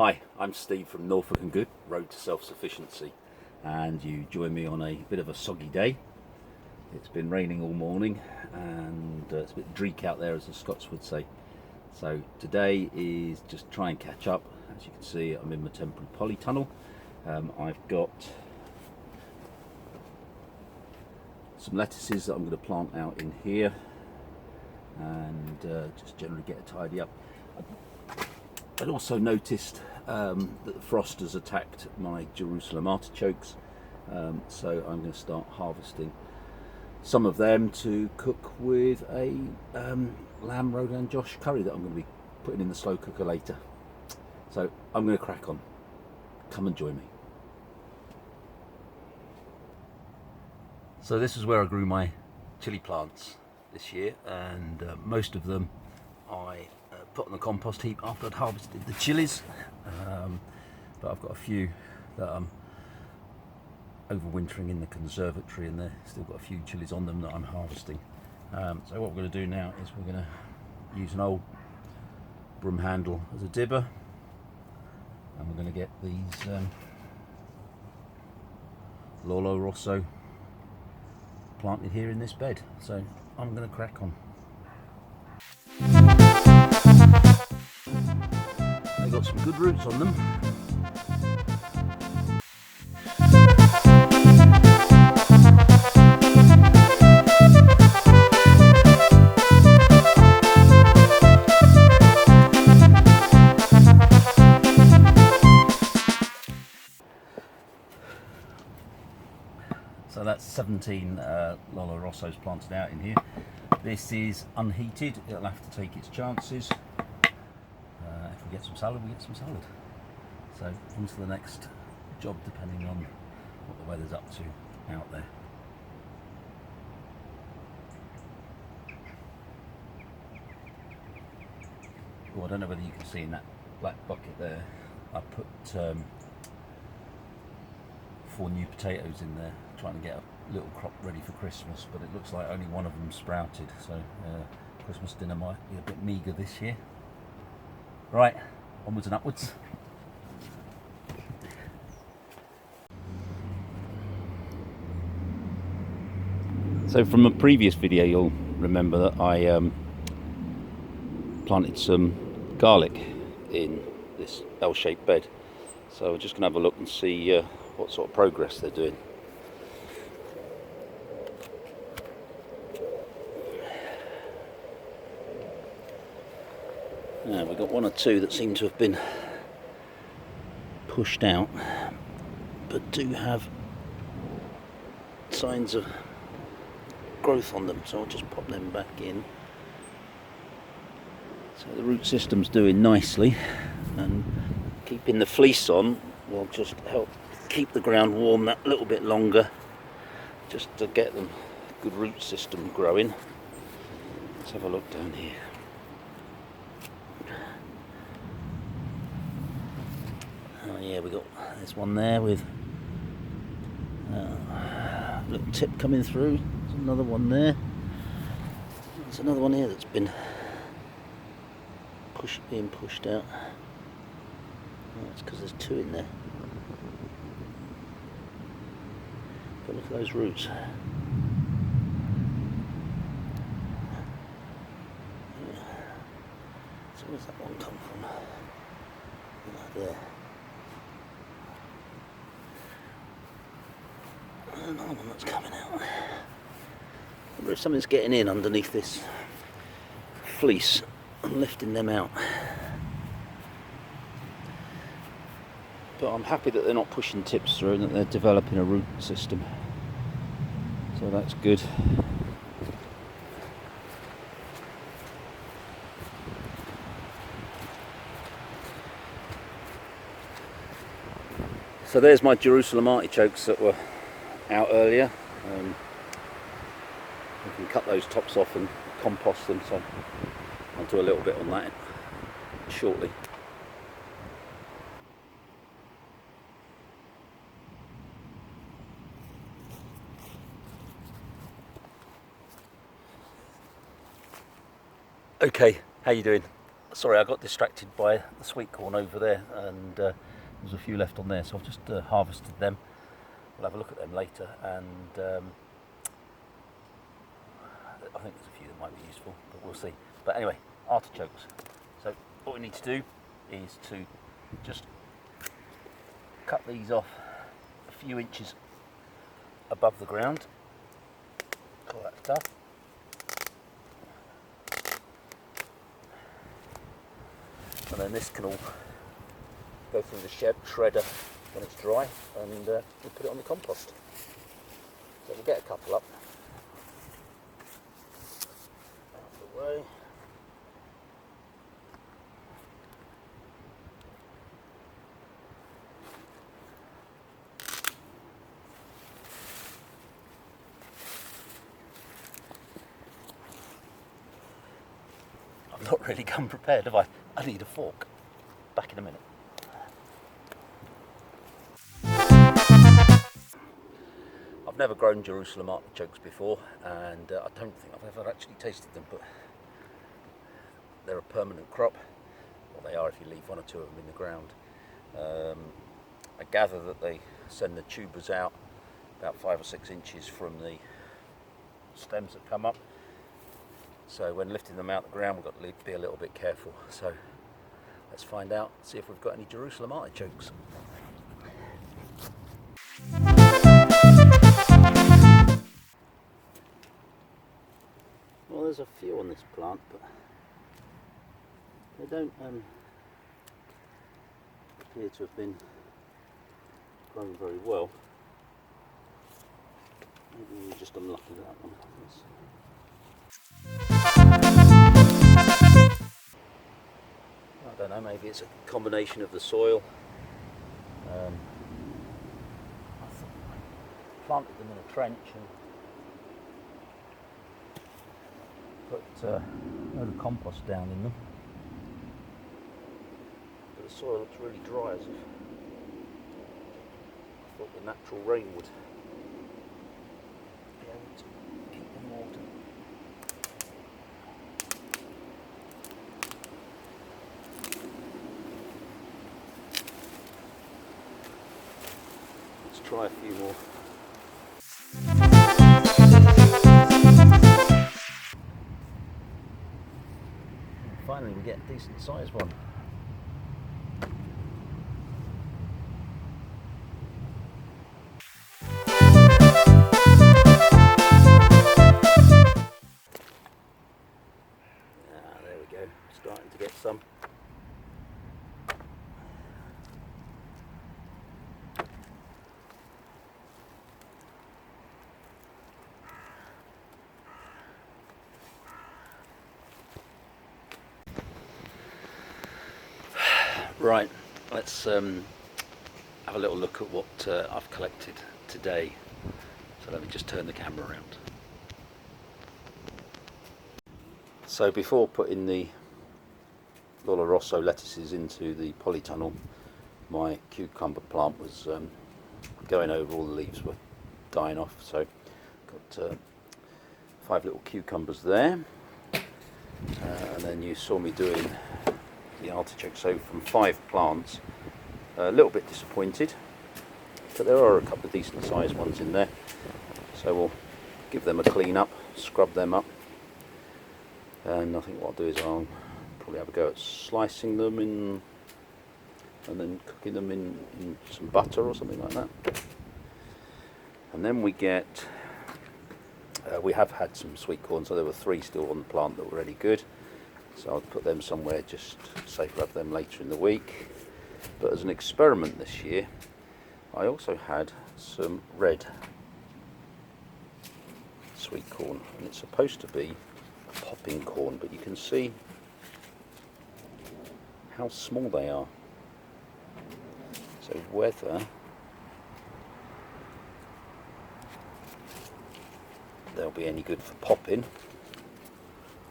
Hi, I'm Steve from Norfolk and Good, Road to Self-Sufficiency, and you join me on a bit of a soggy day. It's been raining all morning and it's a bit dreek out there, as the Scots would say. So today is just try and catch up. As you can see, I'm in my temporary polytunnel. I've got some lettuces that I'm going to plant out in here and just generally get it tidy up. I'd also noticed that the frost has attacked my Jerusalem artichokes, so I'm going to start harvesting some of them to cook with a lamb Rogan Josh curry that I'm going to be putting in the slow cooker later. So I'm going to crack on. Come and join me. So this is where I grew my chilli plants this year, and most of them I put on the compost heap after I'd harvested the chilies, but I've got a few that I'm overwintering in the conservatory, and they've still got a few chilies on them that I'm harvesting. So what we're going to do now is we're going to use an old broom handle as a dibber, and we're going to get these Lolo Rosso planted here in this bed. So I'm going to crack on. They've got some good roots on them. So that's 17 Lolo Rossos planted out in here. This is unheated, it'll have to take its chances. If we get some salad, we get some salad. So on to the next job, depending on what the weather's up to out there. Oh, I don't know whether you can see in that black bucket there, I put 4 new potatoes in there, trying to get a little crop ready for Christmas, but it looks like only one of them sprouted, so Christmas dinner might be a bit meagre this year. Right, onwards and upwards. So from a previous video, you'll remember that I planted some garlic in this L-shaped bed. So we're just going to have a look and see what sort of progress they're doing. Now we've got 1 or 2 that seem to have been pushed out, but do have signs of growth on them, so I'll just pop them back in. So the root system's doing nicely, and keeping the fleece on will just help keep the ground warm that little bit longer, just to get them a good root system growing. Let's have a look down here. Oh yeah, there's one there with a little tip coming through. There's another one there. There's another one here that's been being pushed out. Oh, it's because there's 2 in there. But look at those roots. Yeah. So where's that one come from? Right there. Another one that's coming out. I wonder if something's getting in underneath this fleece and lifting them out. But I'm happy that they're not pushing tips through and that they're developing a root system. So that's good. So there's my Jerusalem artichokes that were out earlier. We can cut those tops off and compost them, so I'll do a little bit on that shortly. Okay, how you doing? Sorry, I got distracted by the sweet corn over there, and there's a few left on there, so I've just harvested them. We'll have a look at them later, and I think there's a few that might be useful, but we'll see. But anyway, artichokes. So what we need to do is to just cut these off a few inches above the ground. Call that tough. And then this can all go through the shredder when it's dry, and we'll put it on the compost. So we'll get a couple up. Out the way. I've not really come prepared, have I? I need a fork. Back in a minute. I've never grown Jerusalem artichokes before, and I don't think I've ever actually tasted them, but they're a permanent crop. Well, they are if you leave one or two of them in the ground. I gather that they send the tubers out about 5 or 6 inches from the stems that come up. So when lifting them out the ground, we've got to be a little bit careful. So let's find out, see if we've got any Jerusalem artichokes. Well, there's a few on this plant, but they don't appear to have been grown very well. Maybe we're just unlucky with that one. I don't know, maybe it's a combination of the soil. I planted them in a trench and put a load of compost down in them. But the soil looks really dry, as if I thought the natural rain would be able to keep them watered. Try a few more. And finally we get a decent sized one. There we go, starting to get some. Right, let's have a little look at what I've collected today. So let me just turn the camera around. So before putting the Rosso lettuces into the polytunnel, my cucumber plant was going over, all the leaves were dying off. So got 5 little cucumbers there, and then you saw me doing the artichoke. So from 5 plants, a little bit disappointed, but there are a couple of decent sized ones in there. So we'll give them a clean up, scrub them up, and I think what I'll do is I'll probably have a go at slicing them in and then cooking them in some butter or something like that. And then we get we have had some sweet corn, so there were 3 still on the plant that were really good. So I'll put them somewhere, just safe to have them later in the week. But as an experiment this year, I also had some red sweet corn, and it's supposed to be a popping corn, but you can see how small they are. So whether they'll be any good for popping,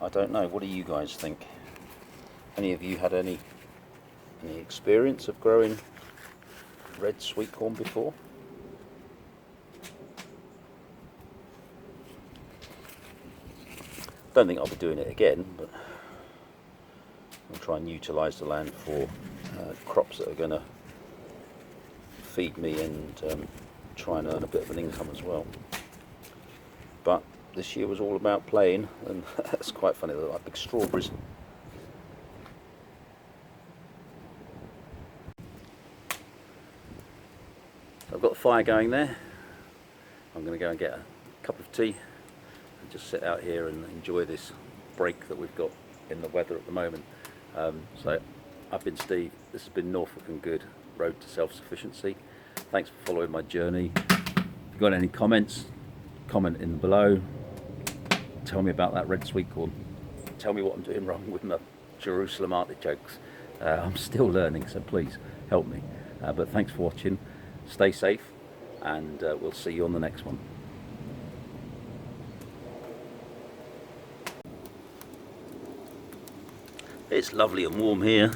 I don't know. What do you guys think? Any of you had any experience of growing red sweet corn before? Don't think I'll be doing it again, but and try and utilise the land for crops that are going to feed me and try and earn a bit of an income as well. But this year was all about playing, and that's quite funny. They're like big strawberries. I've got the fire going there. I'm going to go and get a cup of tea and just sit out here and enjoy this break that we've got in the weather at the moment. So I've been Steve, this has been Norfolk and Good, Road to Self-Sufficiency. Thanks for following my journey. If you've got any comments, comment in below. Tell me about that red sweet corn. Tell me what I'm doing wrong with my Jerusalem artichokes. I'm still learning, so please help me. But thanks for watching. Stay safe, and we'll see you on the next one. It's lovely and warm here.